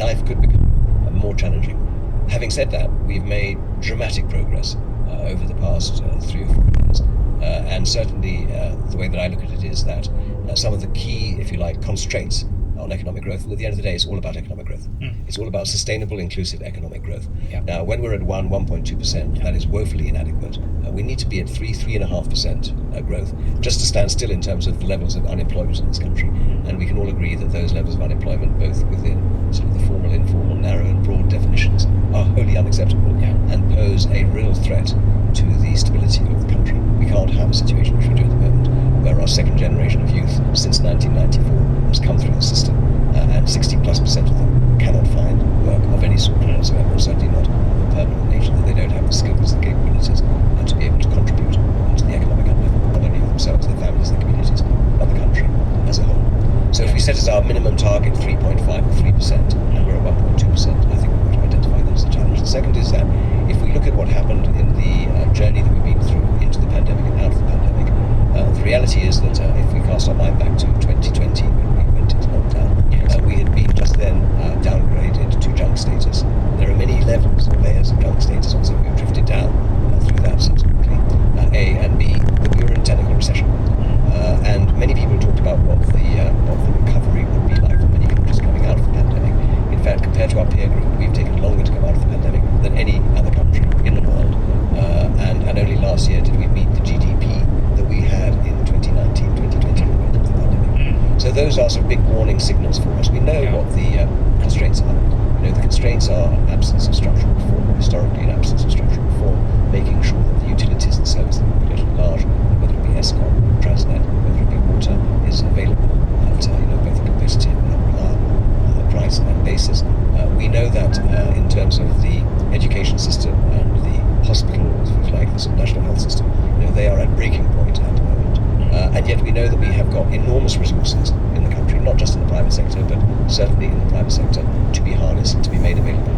life could become more challenging. Having said that, we've made dramatic progress over the past 3 or 4 years. And certainly the way that I look at it is that some of the key, if you like, constraints on economic growth, and at the end of the day, it's all about economic growth. It's all about sustainable, inclusive economic growth. Now, when we're at 1.2%, that is woefully inadequate. We need to be at 3.5% growth just to stand still in terms of the levels of unemployment in this country. And we can all agree that those levels of unemployment, both within sort of the formal, informal, narrow and broad definitions, are wholly unacceptable and pose a real threat to the stability of the country. We can't have a situation which we do at the moment, where our second generation of youth since 1994 has come through the system, and 60+% of them cannot find work of any sort whatsoever, certainly not of a permanent nature, that they don't have the skills, the capabilities, to be able to contribute to the economic uplift, not only of themselves, their families, their communities, but the country as a whole. So if we set as our minimum target 3.5 or 3%, and we're at 1.2%, I think we've got to identify that as a challenge. The second is that if we look at what happened in the journey that we've been through into the pandemic and out of the pandemic, the reality is that if we cast our mind back to 2020, when we went into lockdown, we had been just then downgraded to junk status. There are many levels or layers of junk status, also we've drifted down through that subsequently. A and B, that we were in technical recession. And many people talked about what the recovery would be like for many countries coming out of the pandemic. In fact, compared to our peer group, we've taken longer to come out of the pandemic than any other country in the world. And only last year did we meet the GDP that we had in 2019, 2020 when we went into the pandemic. So those are some big warning signals for us. We know what the constraints are. The constraints are an absence of structural reform, historically an absence of structural reform, making sure that the utilities that service the population at large, whether it be ESCOM, Transnet, whether it be water, is available at both a competitive and reliable price and basis. We know that in terms of the education system and the hospitals, if you like, the sort of national health system, they are at breaking point at the moment. And yet we know that we have got enormous resources in the country, not just in the private sector, but certainly in the private sector, to be harnessed and to be made available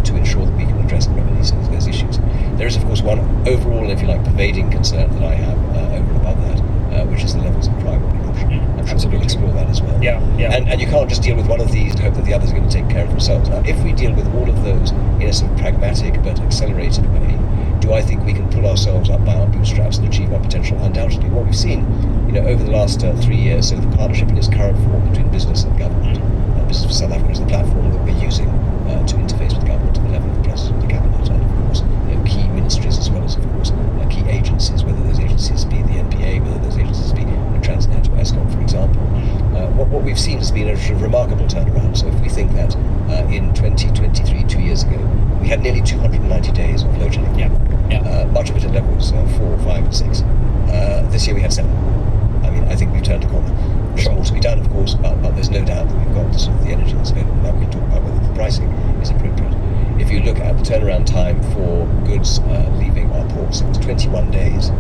to ensure that we can address and remedy those issues. There is, of course, one overall, if you like, pervading concern that I have over and above that, which is the levels of crime and corruption. I'm sure we'll explore that as well. And you can't just deal with one of these and hope that the others are going to take care of themselves. Now, if we deal with all of those in a sort of pragmatic but accelerated way, do I think we can pull ourselves up by our bootstraps and achieve our potential? Undoubtedly. What we've seen, over the last 3 years, so the partnership in its current form between business and government, Business for South Africa is the platform that we're using to interface with government at the level of the President, the Cabinet, and of course, key ministries as well as, of course, key agencies, whether those agencies be the NPA, whether those agencies be Transnet or ESCOM, for example. What we've seen has been a sort of remarkable turnaround. So if we think that in 2023, 2 years ago, we had nearly 290 days of load shedding. Much of it at levels 4, 5, and 6. This year we had 7. I think we've turned a corner. There's more to be done, of course, but there's no doubt that we've got the sort of the energy that's available. Now we can talk about whether the pricing is appropriate. If you look at the turnaround time for goods leaving our ports, it was 21 days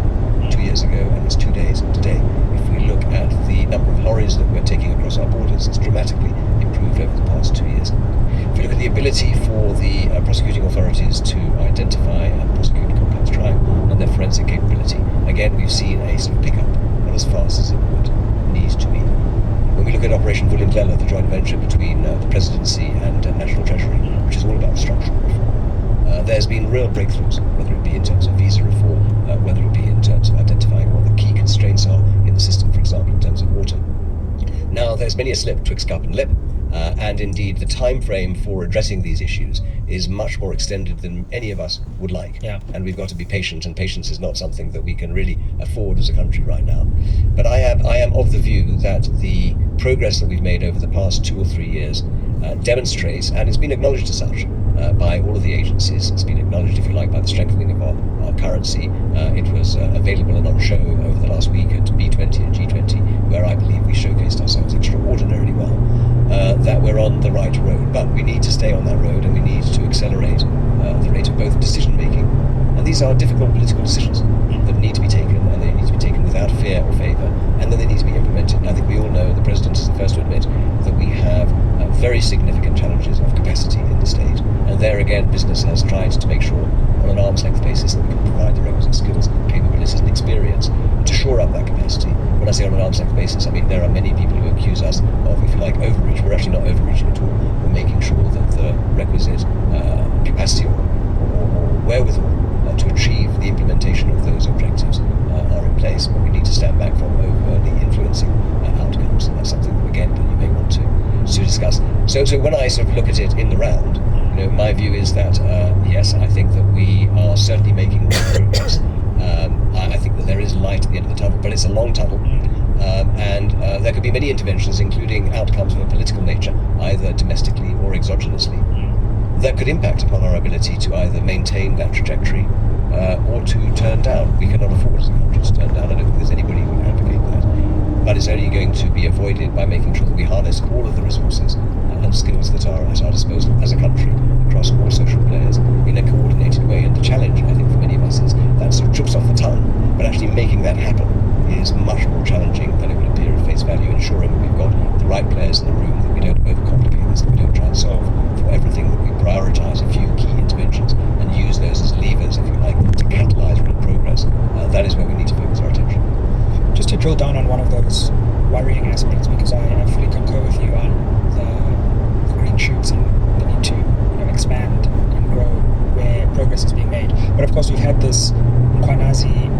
2 years ago, and it's 2 days today. If we look at the number of lorries that we're taking across our borders, it's dramatically improved over the past 2 years. If you look at the ability for the prosecuting authorities to identify and prosecute complex crime and their forensic capability, again, we've seen a sort of pickup, not as fast as it would need to be. When we look at Operation Vulindlela, the joint venture between the Presidency and National Treasury, which is all about structural reform, there's been real breakthroughs, whether it be in terms of visa reform, whether it be in terms of identifying what the key constraints are in the system, for example, in terms of water. Now, there's many a slip twixt cup and lip, and indeed the time frame for addressing these issues is much more extended than any of us would like. And we've got to be patient, and patience is not something that we can really afford as a country right now. But I am of the view that the progress that we've made over the past 2 or 3 years demonstrates, and it's been acknowledged as such by all of the agencies. It's been acknowledged, if you like, by the strengthening of our currency. It was available and on show over the last week at B20 and G20, where I believe we showcased ourselves extraordinarily well. That we're on the right road, but we need to stay on that road, and we need to accelerate the rate of both decision making, and these are difficult political decisions that need to be taken, and they need to be taken without fear or favour, and then they need to be implemented. And I think we all know, the President is the first to admit, that we have very significant challenges of capacity in the state, and there again business has tried to make sure on an arm's length basis that we can provide the requisite skills, capabilities and experience to shore up that capacity. When I say on an arm's length basis, I mean there are many people who accuse us of, if you like, overreach. We're actually not overreaching at all. We're making sure discuss. So when I sort of look at it in the round, my view is that yes, I think that we are certainly making progress. I think that there is light at the end of the tunnel, but it's a long tunnel. And there could be many interventions, including outcomes of a political nature, either domestically or exogenously, that could impact upon our ability to either maintain that trajectory or to turn down. We cannot afford as a country to turn down. I don't think there's anybody who would advocate that. But it's only going to be avoided by making sure that we harness all of the resources and skills that are at our disposal as a country across all social players in a coordinated way. And the challenge, I think, for many of us is that sort of trips off the tongue, but actually making that happen is much more challenging than it would appear at face value, ensuring that we've got the right players in the room, that we don't overcomplicate this, that we don't try and solve for everything, that we prioritise a few key interventions and use those as levers, if you like, to catalyse real progress. That is where we need to focus our attention. Just to drill down on one of those worrying aspects, because I fully concur with you on the green shoots and the need to expand and grow where progress is being made. But of course, we've had this Mkhwanazi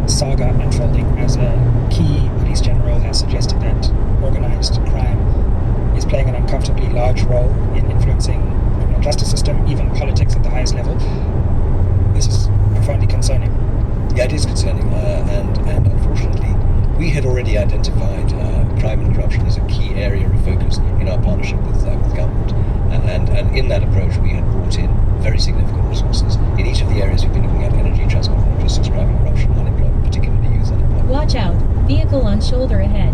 saga unfolding as a key police general has suggested that organized crime is playing an uncomfortably large role in influencing the criminal justice system, even politics at the highest level. This is profoundly concerning. Yeah, it is concerning, and unfortunately, we had already identified crime and corruption as a key area of focus in our partnership with government, and in that approach, we had brought in very significant resources in each of the areas we've been looking at: energy, transport, logistics, crime and corruption, unemployment, particularly youth unemployment. Watch out! Vehicle on shoulder ahead.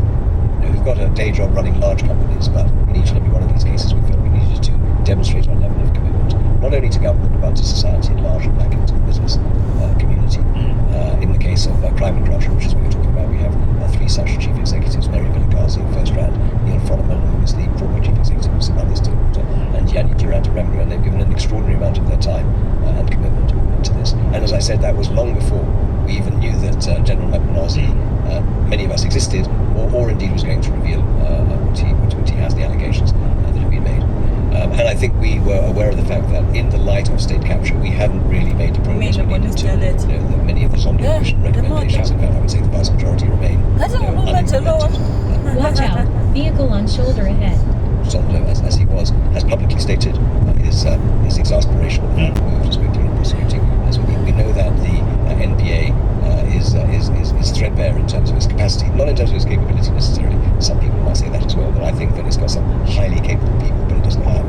We've got a day job running large companies, but in each and every one of these cases, we felt we needed to demonstrate our level of commitment, not only to government but to society at large and back into the business community. In the case of crime and corruption, which is what we're talking about, we have three such chief executives: Mary Vilakazi, first round; Neil Froneman, who is the former chief executive of Somali Stillwater; and Yanni Durant-Remgro, and they've given an extraordinary amount of their time and commitment to this. And as I said, that was long before we even knew that General Mkhwanazi, many of us existed, or indeed was going to reveal what he has, the allegations that have been made. And I think we were aware of the fact that in the light of state capture, we hadn't really made the progress we needed to. That many of the Zombie Commission recommendations, in fact, I would say the vast majority remain unimplemented. Watch out! Vehicle on shoulder ahead. Zondo, as he was, has publicly stated his exasperation with the fact that we were just quickly and prosecuting. As we know that the NPA is threadbare in terms of its capacity, not in terms of its capability necessarily. Some people might say that as well, but I think that it's got some highly capable people, but it doesn't have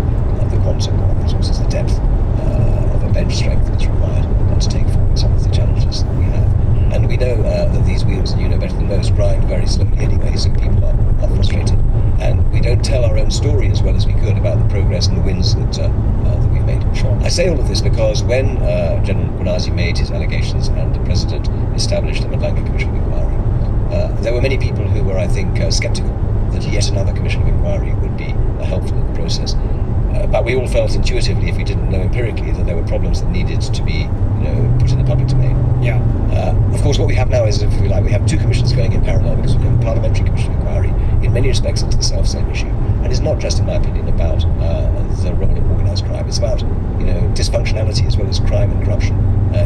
the quantum of resources, the depth of a bench strength that's required to take forward some of the challenges that we have. And we know that these wheels, and you know better than most, grind very slowly anyway, so people are frustrated. And we don't tell our own story as well as we could about the progress and the wins that we've made. Sure. I say all of this because when General Mkhwanazi made his allegations and the President established the Madlanga Commission of Inquiry, there were many people who were, I think, sceptical that yet another Commission of Inquiry would be helpful in the process. But we all felt intuitively, if we didn't know empirically, that there were problems that needed to be put in the public domain. Yeah. Of course, what we have now is, if we like, we have two commissions going in parallel, because we have a Parliamentary Commission of Inquiry in many respects into the self-same issue. And it's not just, in my opinion, about the role of organised crime. It's about dysfunctionality as well as crime and corruption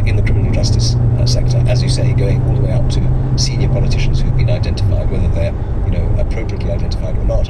in the criminal justice sector, as you say, going all the way up to senior politicians who've been identified, whether they're appropriately identified or not.